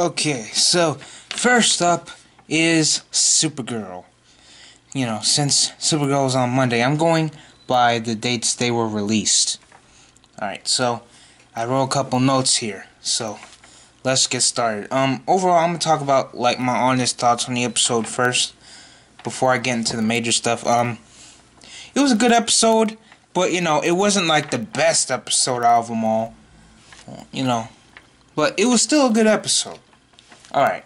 Okay, so first up is Supergirl. Since Supergirl is on Monday, I'm going by the dates they were released. Alright, so I wrote a couple notes here. So let's get started. Overall, I'm gonna talk about my honest thoughts on the episode first before I get into the major stuff. It was a good episode, but it wasn't the best episode out of them all. But it was still a good episode. Alright,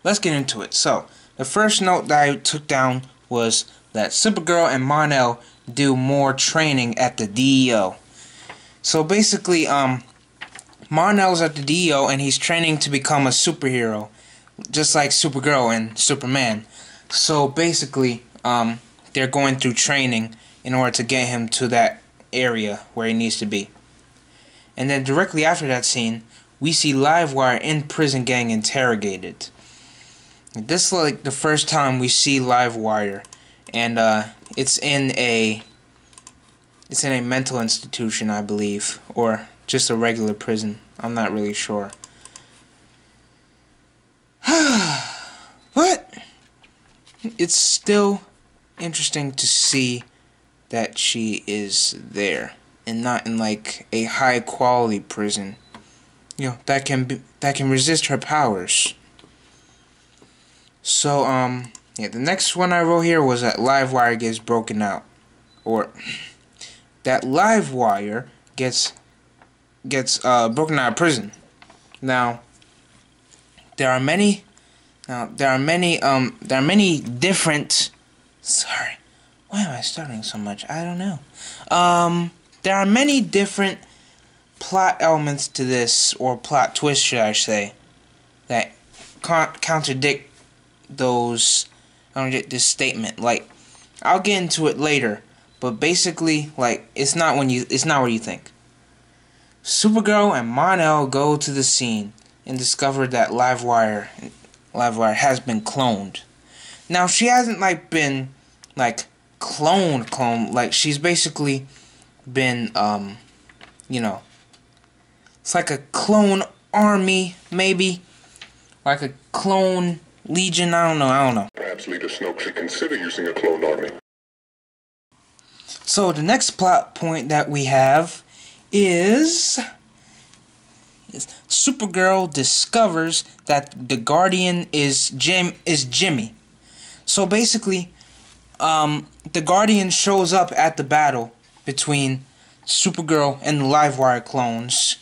let's get into it. So, the first note that I took down was that Supergirl and Mon-El do more training at the DEO. So basically, Mon-El's at the DEO and he's training to become a superhero, just like Supergirl and Superman. So basically, they're going through training in order to get him to that area where he needs to be. And then directly after that scene, we see Livewire in prison getting interrogated. This is the first time we see Livewire, and it's in a mental institution, I believe, or just a regular prison. I'm not really sure. But it's still interesting to see that she is there and not in a high quality prison. That can resist her powers. So the next one I wrote here was that Livewire gets broken out, or that Livewire gets broken out of prison. Now there are many different. Sorry, why am I stuttering so much? I don't know. There are many different plot elements to this, or plot twist, should I say, that contradict this statement. I'll get into it later, but basically, it's not what you think. Supergirl and Mon-El go to the scene and discover that Livewire has been cloned. Now, she hasn't been cloned. She's basically been it's like a clone army, maybe, like a clone legion. I don't know. Perhaps Leader Snoke should consider using a clone army. So the next plot point that we have is Supergirl discovers that the Guardian is Jimmy. So basically, the Guardian shows up at the battle between Supergirl and the Livewire clones,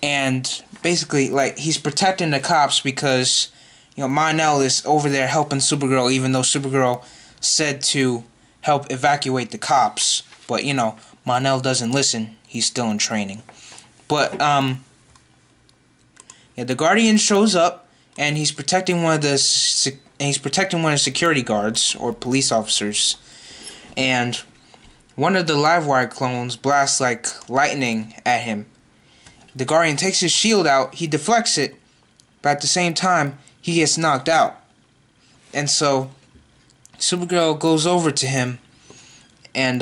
and basically he's protecting the cops because Mon-El is over there helping Supergirl, even though Supergirl said to help evacuate the cops. But Mon-El doesn't listen. He's still in training. But the Guardian shows up and he's protecting one of the security guards or police officers, and one of the Livewire clones blasts lightning at him. The Guardian takes his shield out, he deflects it, but at the same time, he gets knocked out. And so, Supergirl goes over to him, and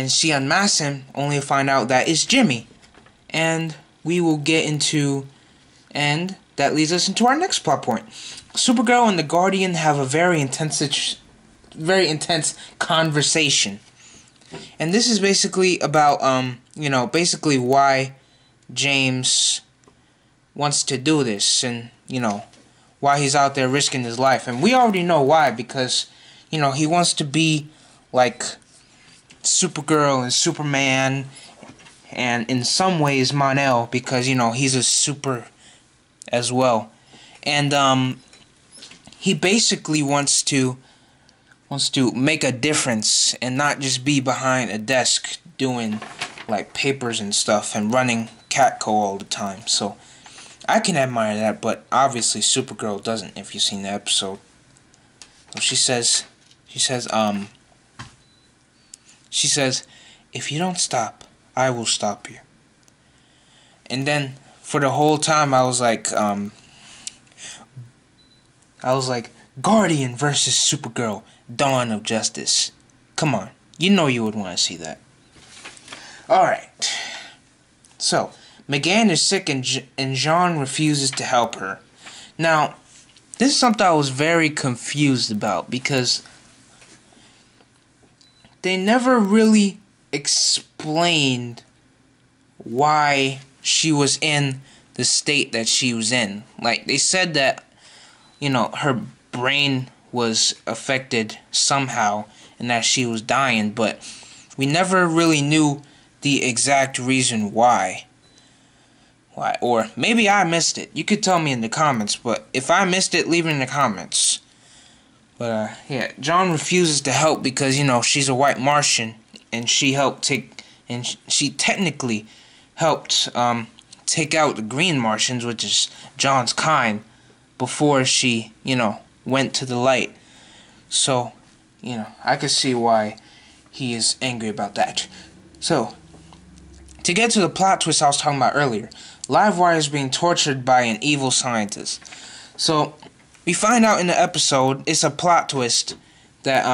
she unmasks him, only to find out that it's Jimmy. And we will get into, and that leads us into our next plot point. Supergirl and the Guardian have a very intense conversation. And this is basically about, basically why James wants to do this, and, why he's out there risking his life. And we already know why, because, he wants to be like Supergirl and Superman, and in some ways Mon-El, because, he's a super as well. And, he basically wants to make a difference and not just be behind a desk doing papers and stuff and running Catco all the time. So I can admire that, but obviously Supergirl doesn't, if you've seen the episode. So she says, if you don't stop, I will stop you. And then for the whole time I was Guardian versus Supergirl, Dawn of Justice. Come on, you would want to see that. Alright, so McGann is sick and Jean refuses to help her. Now, this is something I was very confused about because they never really explained why she was in the state that she was in. Like, they said that, her brain was affected somehow and that she was dying, but we never really knew the exact reason why. Or maybe I missed it. You could tell me in the comments, but if I missed it, leave it in the comments. But, yeah, John refuses to help because, she's a white Martian, and she she technically helped, take out the green Martians, which is John's kind, before she, went to the light. So, I could see why he is angry about that. So, to get to the plot twist I was talking about earlier, Livewire is being tortured by an evil scientist. So, we find out in the episode, it's a plot twist, that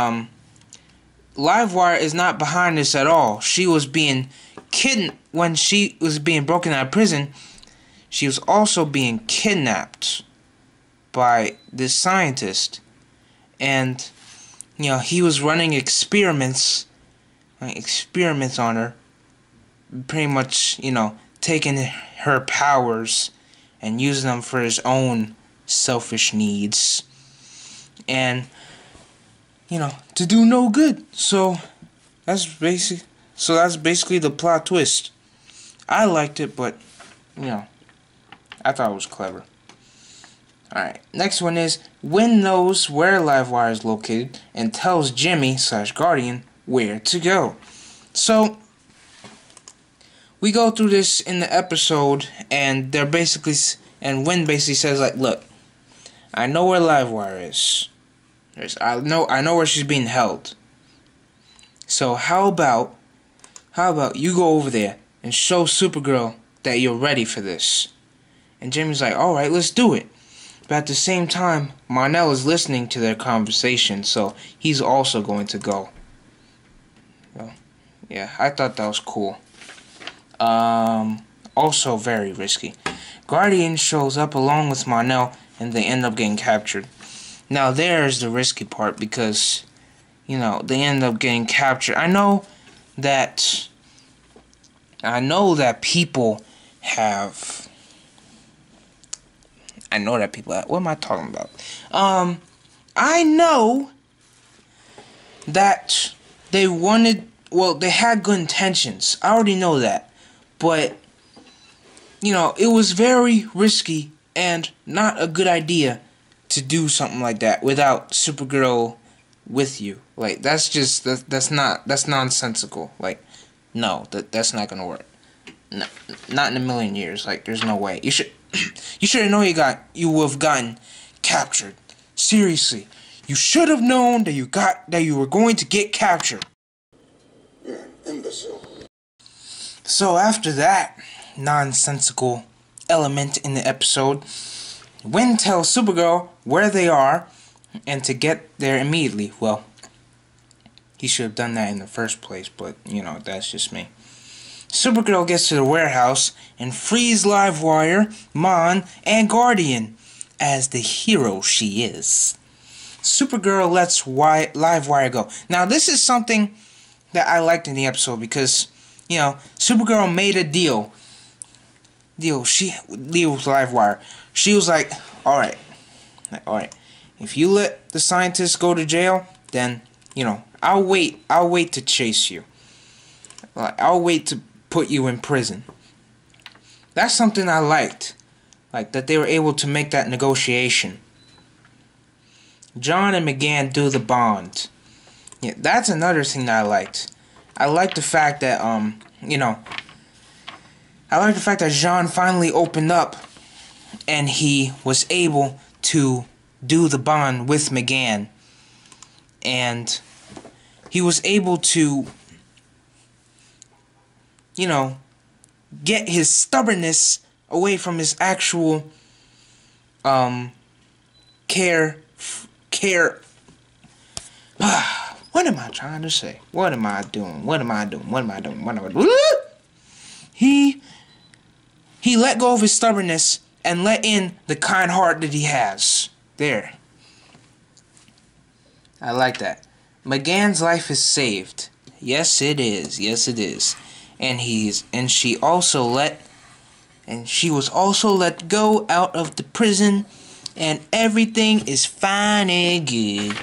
Livewire is not behind this at all. She was being kidnapped. When she was being broken out of prison, she was also being kidnapped by this scientist. And, he was running experiments on her. Pretty much, taking her powers and using them for his own selfish needs. And, to do no good. So, that's basically the plot twist. I liked it, but, I thought it was clever. Alright, next one is, Wynn knows where Livewire is located and tells Jimmy/Guardian where to go. So, we go through this in the episode, and Wynn basically says, like, look, I know where Livewire is. I know where she's being held. So how about you go over there and show Supergirl that you're ready for this? And Jimmy's like, alright, let's do it. But at the same time, Mon-El is listening to their conversation, so he's also going to go. So, yeah, I thought that was cool. Also very risky. Guardian shows up along with Mon-El, and they end up getting captured. Now there's the risky part because, they end up getting captured. I know that people have. What am I talking about? I know that they had good intentions. I already know that. But, it was very risky and not a good idea to do something like that without Supergirl with you. Like, that's nonsensical. Like, no, that's not gonna work. No, not in a million years. Like, there's no way. You should have known you would have gotten captured. Seriously, you should have known that you were going to get captured. You're an imbecile. So after that nonsensical element in the episode, Wynn tells Supergirl where they are and to get there immediately. Well, he should have done that in the first place, but, that's just me. Supergirl gets to the warehouse and frees Livewire, Mon, and Guardian, as the hero she is. Supergirl lets Livewire go. Now, this is something that I liked in the episode because, Supergirl made a deal with Livewire. She was like, alright, if you let the scientists go to jail, then, I'll wait to chase you. I'll wait to put you in prison. That's something I liked. Like, that they were able to make that negotiation. John and McGann do the bond. Yeah, that's another thing that I liked. I like the fact that, I like the fact that Jean finally opened up and he was able to do the bond with McGann. And he was able to, get his stubbornness away from his actual, care. What am I trying to say? What am I doing? He He let go of his stubbornness and let in the kind heart that he has. There. I like that. McGann's life is saved. Yes, it is. Yes, it is. And she was also let go out of the prison, and everything is fine and good.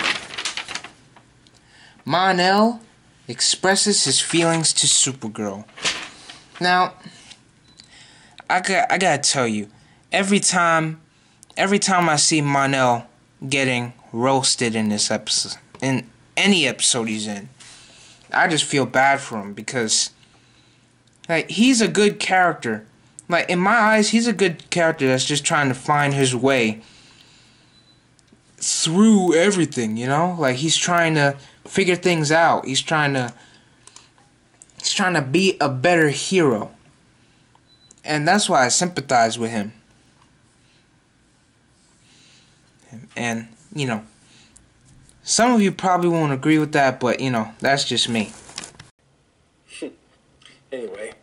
Mon-El expresses his feelings to Supergirl. Now, I gotta tell you, every time I see Mon-El getting roasted in this episode, in any episode he's in, I just feel bad for him, because like, he's a good character. Like, in my eyes, he's a good character that's just trying to find his way through everything, you know? Like, he's trying to figure things out. He's trying to be a better hero. And that's why I sympathize with him. And, you know, some of you probably won't agree with that, but, you know, that's just me. Anyway,